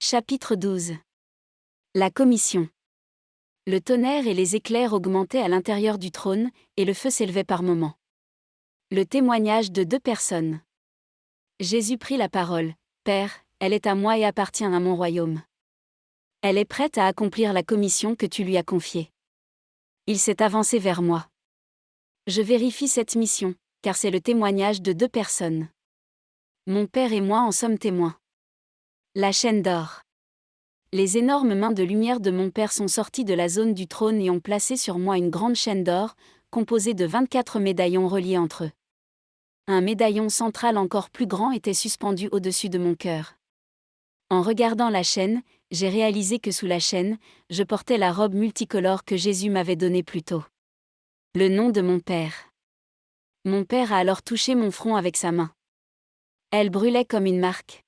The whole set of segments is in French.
Chapitre 12. La commission. Le tonnerre et les éclairs augmentaient à l'intérieur du trône, et le feu s'élevait par moments. Le témoignage de 2 personnes. Jésus prit la parole. « Père, elle est à moi et appartient à mon royaume. Elle est prête à accomplir la commission que tu lui as confiée. Il s'est avancé vers moi. Je vérifie cette mission, car c'est le témoignage de 2 personnes. Mon Père et moi en sommes témoins. La chaîne d'or. Les énormes mains de lumière de mon Père sont sorties de la zone du trône et ont placé sur moi une grande chaîne d'or, composée de 24 médaillons reliés entre eux. Un médaillon central encore plus grand était suspendu au-dessus de mon cœur. En regardant la chaîne, j'ai réalisé que sous la chaîne, je portais la robe multicolore que Jésus m'avait donnée plus tôt. Le nom de mon Père. Mon Père a alors touché mon front avec sa main. Elle brûlait comme une marque.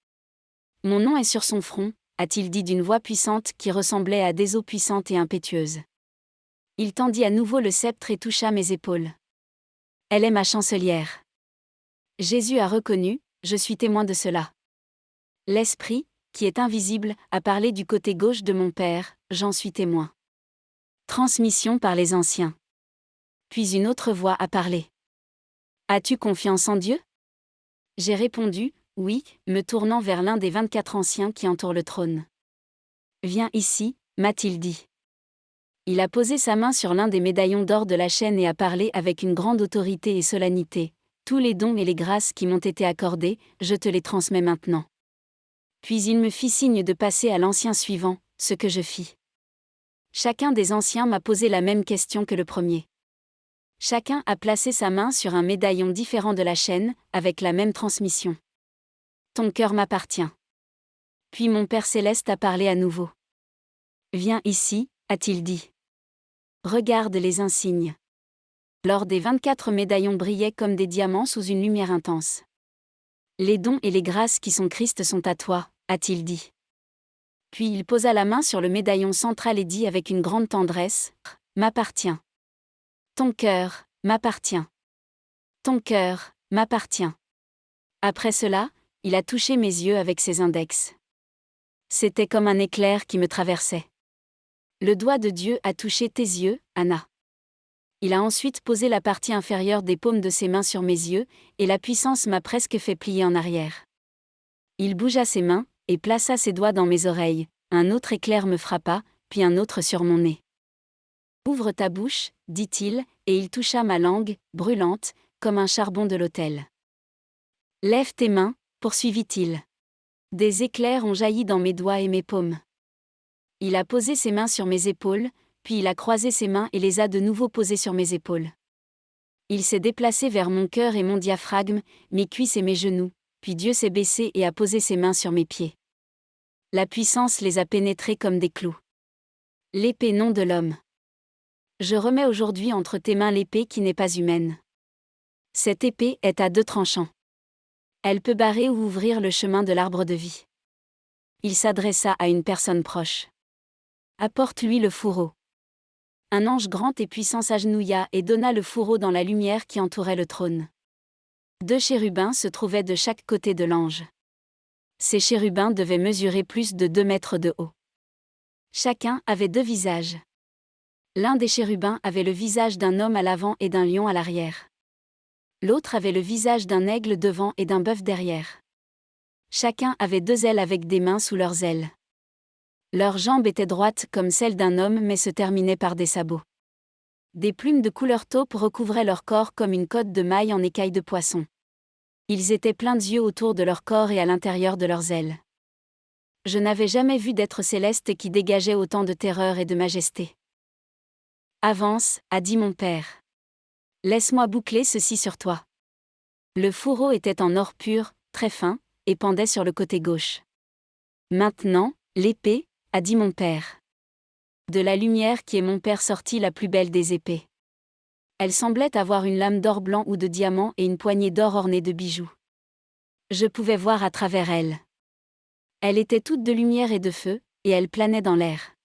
Mon nom est sur son front, a-t-il dit d'une voix puissante qui ressemblait à des eaux puissantes et impétueuses. Il tendit à nouveau le sceptre et toucha mes épaules. Elle est ma chancelière. Jésus a reconnu, je suis témoin de cela. L'Esprit, qui est invisible, a parlé du côté gauche de mon Père, j'en suis témoin. Transmission par les anciens. Puis une autre voix a parlé. As-tu confiance en Dieu ? J'ai répondu, oui, me tournant vers l'un des 24 anciens qui entourent le trône. Viens ici, m'a-t-il dit. Il a posé sa main sur l'un des médaillons d'or de la chaîne et a parlé avec une grande autorité et solennité. Tous les dons et les grâces qui m'ont été accordés, je te les transmets maintenant. Puis il me fit signe de passer à l'ancien suivant, ce que je fis. Chacun des anciens m'a posé la même question que le premier. Chacun a placé sa main sur un médaillon différent de la chaîne, avec la même transmission. Ton cœur m'appartient. Puis mon Père céleste a parlé à nouveau. Viens ici, a-t-il dit. Regarde les insignes. L'or des 24 médaillons brillait comme des diamants sous une lumière intense. Les dons et les grâces qui sont Christ sont à toi, a-t-il dit. Puis il posa la main sur le médaillon central et dit avec une grande tendresse, m'appartient. Ton cœur, m'appartient. Ton cœur, m'appartient. Après cela, il a touché mes yeux avec ses index. C'était comme un éclair qui me traversait. Le doigt de Dieu a touché tes yeux, Anna. Il a ensuite posé la partie inférieure des paumes de ses mains sur mes yeux, et la puissance m'a presque fait plier en arrière. Il bougea ses mains, et plaça ses doigts dans mes oreilles, un autre éclair me frappa, puis un autre sur mon nez. Ouvre ta bouche, dit-il, et il toucha ma langue, brûlante, comme un charbon de l'autel. Lève tes mains, poursuivit-il. Des éclairs ont jailli dans mes doigts et mes paumes. Il a posé ses mains sur mes épaules, puis il a croisé ses mains et les a de nouveau posées sur mes épaules. Il s'est déplacé vers mon cœur et mon diaphragme, mes cuisses et mes genoux, puis Dieu s'est baissé et a posé ses mains sur mes pieds. La puissance les a pénétrés comme des clous. L'épée non de l'homme. Je remets aujourd'hui entre tes mains l'épée qui n'est pas humaine. Cette épée est à 2 tranchants. Elle peut barrer ou ouvrir le chemin de l'arbre de vie. Il s'adressa à une personne proche. Apporte-lui le fourreau. Un ange grand et puissant s'agenouilla et donna le fourreau dans la lumière qui entourait le trône. 2 chérubins se trouvaient de chaque côté de l'ange. Ces chérubins devaient mesurer plus de 2 mètres de haut. Chacun avait 2 visages. L'un des chérubins avait le visage d'un homme à l'avant et d'un lion à l'arrière. L'autre avait le visage d'un aigle devant et d'un bœuf derrière. Chacun avait 2 ailes avec des mains sous leurs ailes. Leurs jambes étaient droites comme celles d'un homme mais se terminaient par des sabots. Des plumes de couleur taupe recouvraient leur corps comme une cotte de mailles en écailles de poisson. Ils étaient pleins d'yeux autour de leur corps et à l'intérieur de leurs ailes. Je n'avais jamais vu d'être céleste qui dégageait autant de terreur et de majesté. Avance, a dit mon Père. Laisse-moi boucler ceci sur toi. Le fourreau était en or pur, très fin, et pendait sur le côté gauche. Maintenant, l'épée, a dit mon Père. De la lumière qui est mon Père sortit la plus belle des épées. Elle semblait avoir une lame d'or blanc ou de diamant et une poignée d'or ornée de bijoux. Je pouvais voir à travers elle. Elle était toute de lumière et de feu, et elle planait dans l'air.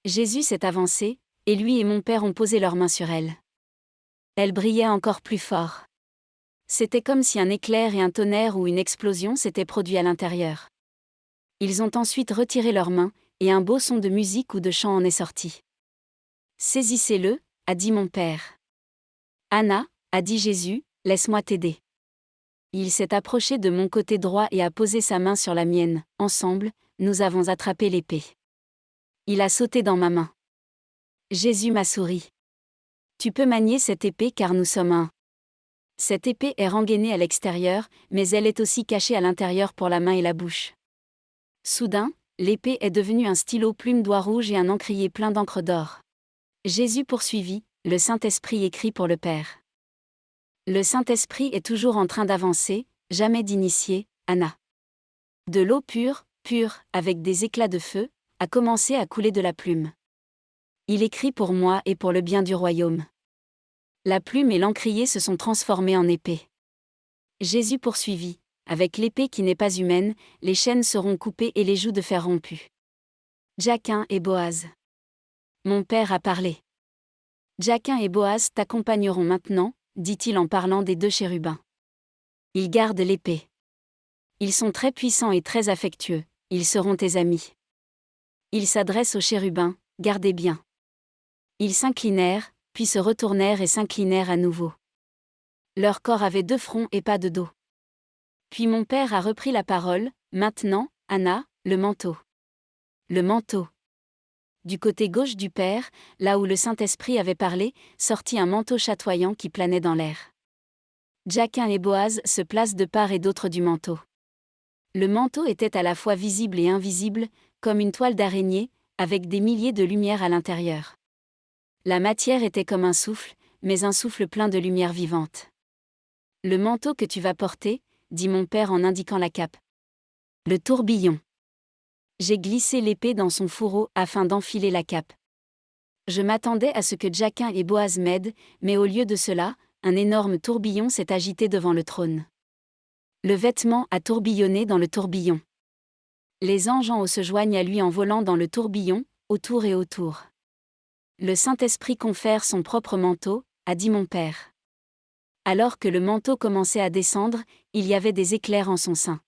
Jésus s'est avancé, et lui et mon Père ont posé leurs mains sur elle. Elle brillait encore plus fort. C'était comme si un éclair et un tonnerre ou une explosion s'étaient produits à l'intérieur. Ils ont ensuite retiré leurs mains, et un beau son de musique ou de chant en est sorti. Saisissez-le, a dit mon père. Anna, a dit Jésus, laisse-moi t'aider. Il s'est approché de mon côté droit et a posé sa main sur la mienne. Ensemble, nous avons attrapé l'épée. Il a sauté dans ma main. Jésus m'a souri. Tu peux manier cette épée car nous sommes un. Cette épée est rengainée à l'extérieur, mais elle est aussi cachée à l'intérieur pour la main et la bouche. Soudain, l'épée est devenue un stylo plume d'oie rouge et un encrier plein d'encre d'or. Jésus poursuivit, le Saint-Esprit écrit pour le Père. Le Saint-Esprit est toujours en train d'avancer, jamais d'initier, Anna. De l'eau pure, avec des éclats de feu, a commencé à couler de la plume. Il écrit pour moi et pour le bien du royaume. La plume et l'encrier se sont transformés en épée. Jésus poursuivit, avec l'épée qui n'est pas humaine, les chaînes seront coupées et les jougs de fer rompus. Jachin et Boaz. Mon père a parlé. Jachin et Boaz t'accompagneront maintenant, dit-il en parlant des deux chérubins. Ils gardent l'épée. Ils sont très puissants et très affectueux, ils seront tes amis. Ils s'adressent aux chérubins, gardez bien. Ils s'inclinèrent, puis se retournèrent et s'inclinèrent à nouveau. Leur corps avait deux fronts et pas de dos. Puis mon père a repris la parole, maintenant, Anna, le manteau. Le manteau. Du côté gauche du père, là où le Saint-Esprit avait parlé, sortit un manteau chatoyant qui planait dans l'air. Jachin et Boaz se placent de part et d'autre du manteau. Le manteau était à la fois visible et invisible, comme une toile d'araignée, avec des milliers de lumières à l'intérieur. La matière était comme un souffle, mais un souffle plein de lumière vivante. Le manteau que tu vas porter, dit mon père en indiquant la cape. Le tourbillon. J'ai glissé l'épée dans son fourreau afin d'enfiler la cape. Je m'attendais à ce que Jachin et Boaz m'aident, mais au lieu de cela, un énorme tourbillon s'est agité devant le trône. Le vêtement a tourbillonné dans le tourbillon. Les anges en haut se joignent à lui en volant dans le tourbillon, autour et autour. Le Saint-Esprit confère son propre manteau, a dit mon père. Alors que le manteau commençait à descendre, il y avait des éclairs en son sein.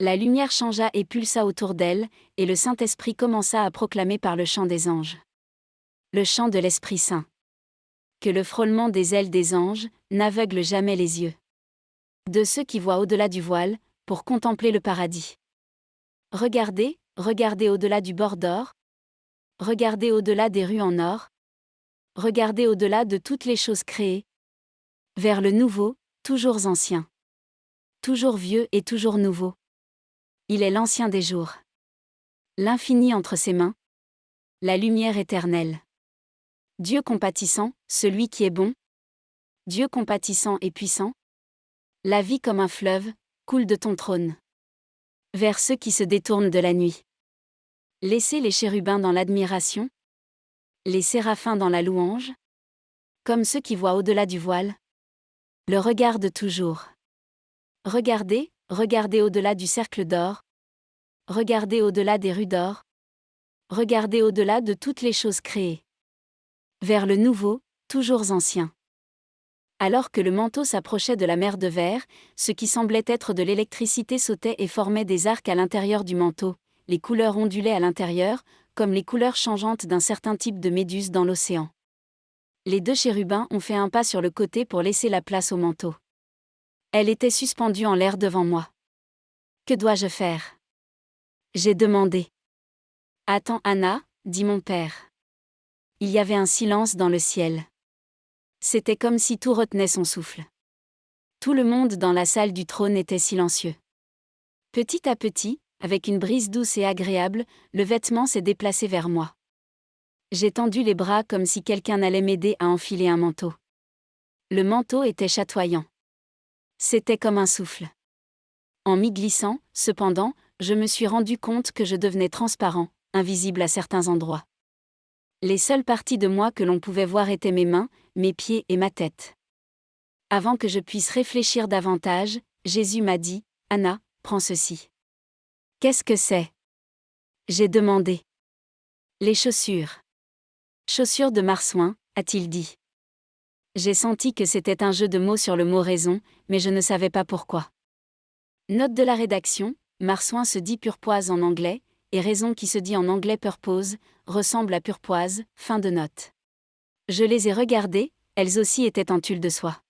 La lumière changea et pulsa autour d'elle, et le Saint-Esprit commença à proclamer par le chant des anges. Le chant de l'Esprit Saint. Que le frôlement des ailes des anges n'aveugle jamais les yeux de ceux qui voient au-delà du voile, pour contempler le paradis. Regardez, regardez au-delà du bord d'or. Regardez au-delà des rues en or. Regardez au-delà de toutes les choses créées. Vers le nouveau, toujours ancien. Toujours vieux et toujours nouveau. Il est l'ancien des jours. L'infini entre ses mains. La lumière éternelle. Dieu compatissant, celui qui est bon. Dieu compatissant et puissant. La vie comme un fleuve, coule de ton trône. Vers ceux qui se détournent de la nuit. Laissez les chérubins dans l'admiration. Les séraphins dans la louange. Comme ceux qui voient au-delà du voile. Le regardent toujours. Regardez, regardez au-delà du cercle d'or. Regardez au-delà des rues d'or. Regardez au-delà de toutes les choses créées. Vers le nouveau, toujours ancien. Alors que le manteau s'approchait de la mer de verre, ce qui semblait être de l'électricité sautait et formait des arcs à l'intérieur du manteau. Les couleurs ondulaient à l'intérieur, comme les couleurs changeantes d'un certain type de méduse dans l'océan. Les deux chérubins ont fait un pas sur le côté pour laisser la place au manteau. Elle était suspendue en l'air devant moi. Que dois-je faire ? J'ai demandé. Attends, Anna, dit mon père. Il y avait un silence dans le ciel. C'était comme si tout retenait son souffle. Tout le monde dans la salle du trône était silencieux. Petit à petit, avec une brise douce et agréable, le vêtement s'est déplacé vers moi. J'ai tendu les bras comme si quelqu'un allait m'aider à enfiler un manteau. Le manteau était chatoyant. C'était comme un souffle. En m'y glissant, cependant, je me suis rendu compte que je devenais transparent, invisible à certains endroits. Les seules parties de moi que l'on pouvait voir étaient mes mains, mes pieds et ma tête. Avant que je puisse réfléchir davantage, Jésus m'a dit, « Anna, prends ceci. » « Qu'est-ce que c'est ?» J'ai demandé. « Les chaussures. »« Chaussures de marsouin », a-t-il dit. J'ai senti que c'était un jeu de mots sur le mot raison, mais je ne savais pas pourquoi. Note de la rédaction, marsouin se dit purepoise en anglais, et raison qui se dit en anglais purpose, ressemble à purepoise, fin de note. Je les ai regardées, elles aussi étaient en tulle de soie.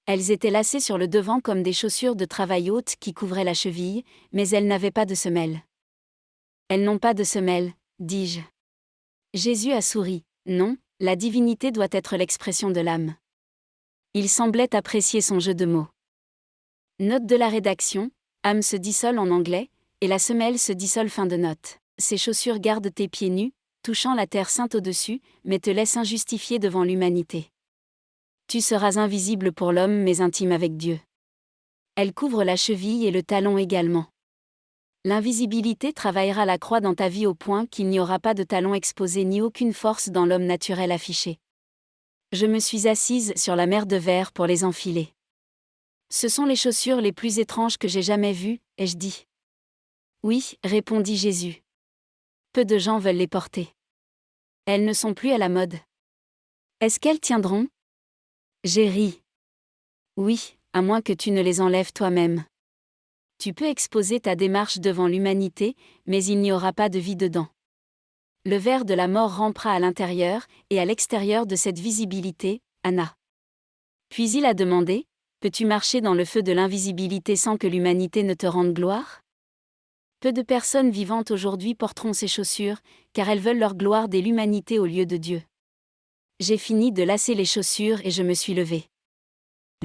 Elles étaient lacées sur le devant comme des chaussures de travail hautes qui couvraient la cheville, mais elles n'avaient pas de semelle. Elles n'ont pas de semelle, dis-je. Jésus a souri. Non, la divinité doit être l'expression de l'âme. Il semblait apprécier son jeu de mots. Note de la rédaction, âme se dissole en anglais, et la semelle se dissole fin de note. Ces chaussures gardent tes pieds nus, touchant la terre sainte au-dessus, mais te laissent injustifié devant l'humanité. Tu seras invisible pour l'homme mais intime avec Dieu. Elle couvre la cheville et le talon également. L'invisibilité travaillera la croix dans ta vie au point qu'il n'y aura pas de talon exposé ni aucune force dans l'homme naturel affiché. Je me suis assise sur la mer de verre pour les enfiler. Ce sont les chaussures les plus étranges que j'ai jamais vues, ai-je dit. Oui, répondit Jésus. Peu de gens veulent les porter. Elles ne sont plus à la mode. Est-ce qu'elles tiendront? J'ai ri. Oui, à moins que tu ne les enlèves toi-même. Tu peux exposer ta démarche devant l'humanité, mais il n'y aura pas de vie dedans. Le ver de la mort rampera à l'intérieur et à l'extérieur de cette visibilité, Anna. Puis il a demandé, peux-tu marcher dans le feu de l'invisibilité sans que l'humanité ne te rende gloire? Peu de personnes vivantes aujourd'hui porteront ces chaussures, car elles veulent leur gloire dès l'humanité au lieu de Dieu. J'ai fini de lasser les chaussures et je me suis levée.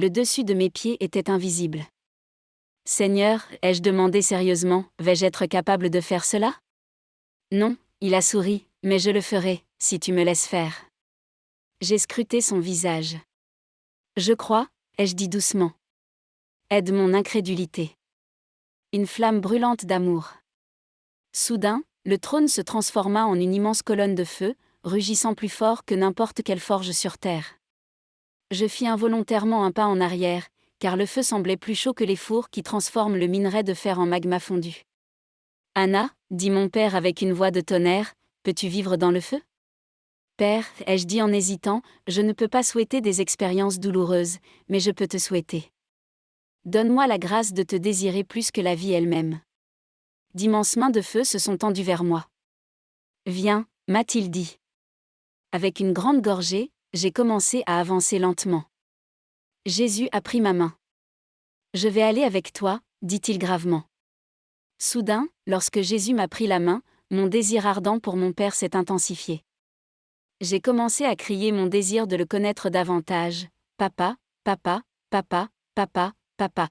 Le dessus de mes pieds était invisible. Seigneur, ai-je demandé sérieusement, vais-je être capable de faire cela? Non, il a souri, mais je le ferai, si tu me laisses faire. J'ai scruté son visage. Je crois, ai-je dit doucement. Aide mon incrédulité. Une flamme brûlante d'amour. Soudain, le trône se transforma en une immense colonne de feu, rugissant plus fort que n'importe quelle forge sur terre. Je fis involontairement un pas en arrière, car le feu semblait plus chaud que les fours qui transforment le minerai de fer en magma fondu. Anna, dit mon père avec une voix de tonnerre, peux-tu vivre dans le feu? Père, ai-je dit en hésitant, je ne peux pas souhaiter des expériences douloureuses, mais je peux te souhaiter. Donne-moi la grâce de te désirer plus que la vie elle-même. D'immenses mains de feu se sont tendues vers moi. Viens, m'a-t-il dit. Avec une grande gorgée, j'ai commencé à avancer lentement. Jésus a pris ma main. Je vais aller avec toi, dit-il gravement. Soudain, lorsque Jésus m'a pris la main, mon désir ardent pour mon Père s'est intensifié. J'ai commencé à crier mon désir de le connaître davantage. Papa, papa, papa, papa, papa.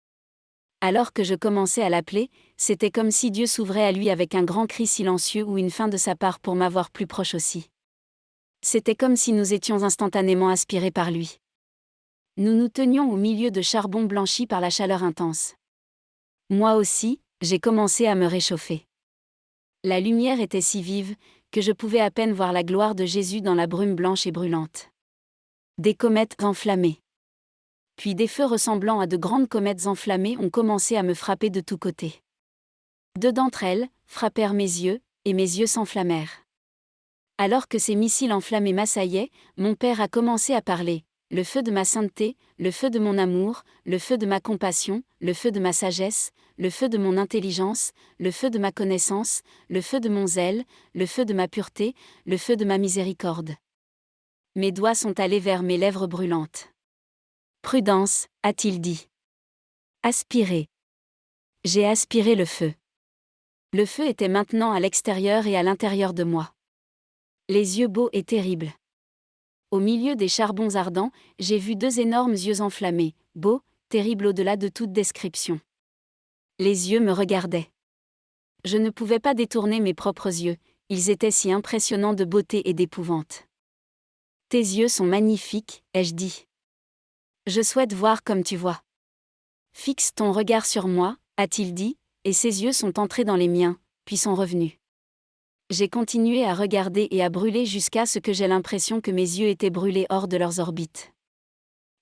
Alors que je commençais à l'appeler, c'était comme si Dieu s'ouvrait à lui avec un grand cri silencieux ou une faim de sa part pour m'avoir plus proche aussi. C'était comme si nous étions instantanément aspirés par lui. Nous nous tenions au milieu de charbon blanchi par la chaleur intense. Moi aussi, j'ai commencé à me réchauffer. La lumière était si vive, que je pouvais à peine voir la gloire de Jésus dans la brume blanche et brûlante. Des comètes enflammées. Puis des feux ressemblant à de grandes comètes enflammées ont commencé à me frapper de tous côtés. Deux d'entre elles frappèrent mes yeux, et mes yeux s'enflammèrent. Alors que ces missiles enflammés m'assaillaient, mon Père a commencé à parler. Le feu de ma sainteté, le feu de mon amour, le feu de ma compassion, le feu de ma sagesse, le feu de mon intelligence, le feu de ma connaissance, le feu de mon zèle, le feu de ma pureté, le feu de ma miséricorde. Mes doigts sont allés vers mes lèvres brûlantes. Prudence, a-t-il dit. Aspirez. J'ai aspiré le feu. Le feu était maintenant à l'extérieur et à l'intérieur de moi. Les yeux beaux et terribles. Au milieu des charbons ardents, j'ai vu deux énormes yeux enflammés, beaux, terribles au-delà de toute description. Les yeux me regardaient. Je ne pouvais pas détourner mes propres yeux, ils étaient si impressionnants de beauté et d'épouvante. Tes yeux sont magnifiques, ai-je dit. Je souhaite voir comme tu vois. Fixe ton regard sur moi, a-t-il dit, et ses yeux sont entrés dans les miens, puis sont revenus. J'ai continué à regarder et à brûler jusqu'à ce que j'ai l'impression que mes yeux étaient brûlés hors de leurs orbites.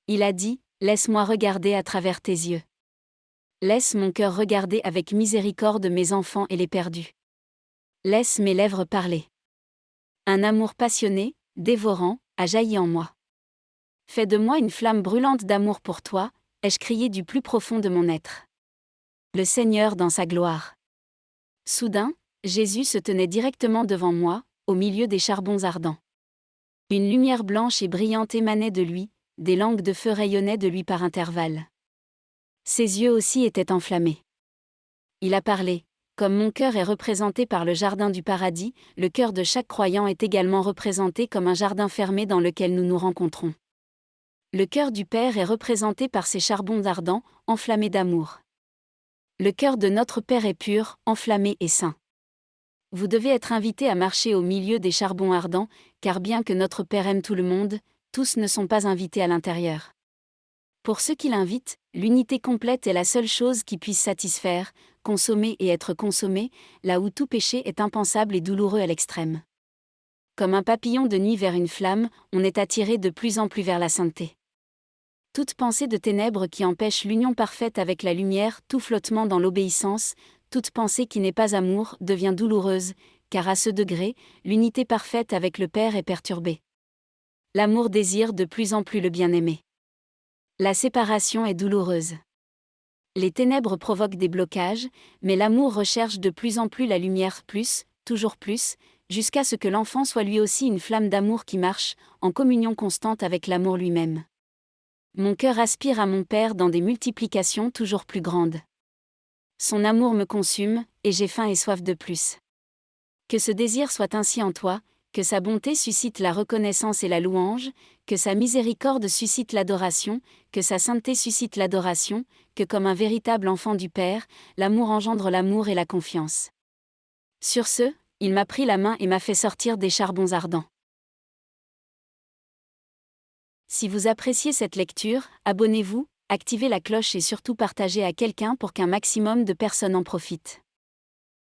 Il a dit, laisse-moi regarder à travers tes yeux. Laisse mon cœur regarder avec miséricorde mes enfants et les perdus. Laisse mes lèvres parler. Un amour passionné, dévorant, a jailli en moi. Fais de moi une flamme brûlante d'amour pour toi, ai-je crié du plus profond de mon être. Le Seigneur dans sa gloire. Soudain, Jésus se tenait directement devant moi, au milieu des charbons ardents. Une lumière blanche et brillante émanait de lui, des langues de feu rayonnaient de lui par intervalles. Ses yeux aussi étaient enflammés. Il a parlé. Comme mon cœur est représenté par le jardin du paradis, le cœur de chaque croyant est également représenté comme un jardin fermé dans lequel nous nous rencontrons. Le cœur du Père est représenté par ces charbons ardents, enflammés d'amour. Le cœur de notre Père est pur, enflammé et saint. Vous devez être invité à marcher au milieu des charbons ardents, car bien que notre Père aime tout le monde, tous ne sont pas invités à l'intérieur. Pour ceux qui l'invitent, l'unité complète est la seule chose qui puisse satisfaire, consommer et être consommé, là où tout péché est impensable et douloureux à l'extrême. Comme un papillon de nuit vers une flamme, on est attiré de plus en plus vers la sainteté. Toute pensée de ténèbres qui empêche l'union parfaite avec la lumière, tout flottement dans l'obéissance, toute pensée qui n'est pas amour, devient douloureuse, car à ce degré, l'unité parfaite avec le Père est perturbée. L'amour désire de plus en plus le bien-aimé. La séparation est douloureuse. Les ténèbres provoquent des blocages, mais l'amour recherche de plus en plus la lumière toujours plus, jusqu'à ce que l'enfant soit lui aussi une flamme d'amour qui marche, en communion constante avec l'amour lui-même. Mon cœur aspire à mon Père dans des multiplications toujours plus grandes. Son amour me consume, et j'ai faim et soif de plus. Que ce désir soit ainsi en toi, que sa bonté suscite la reconnaissance et la louange, que sa miséricorde suscite l'adoration, que sa sainteté suscite l'adoration, que comme un véritable enfant du Père, l'amour engendre l'amour et la confiance. Sur ce, il m'a pris la main et m'a fait sortir des charbons ardents. Si vous appréciez cette lecture, abonnez-vous, activez la cloche et surtout partagez à quelqu'un pour qu'un maximum de personnes en profitent.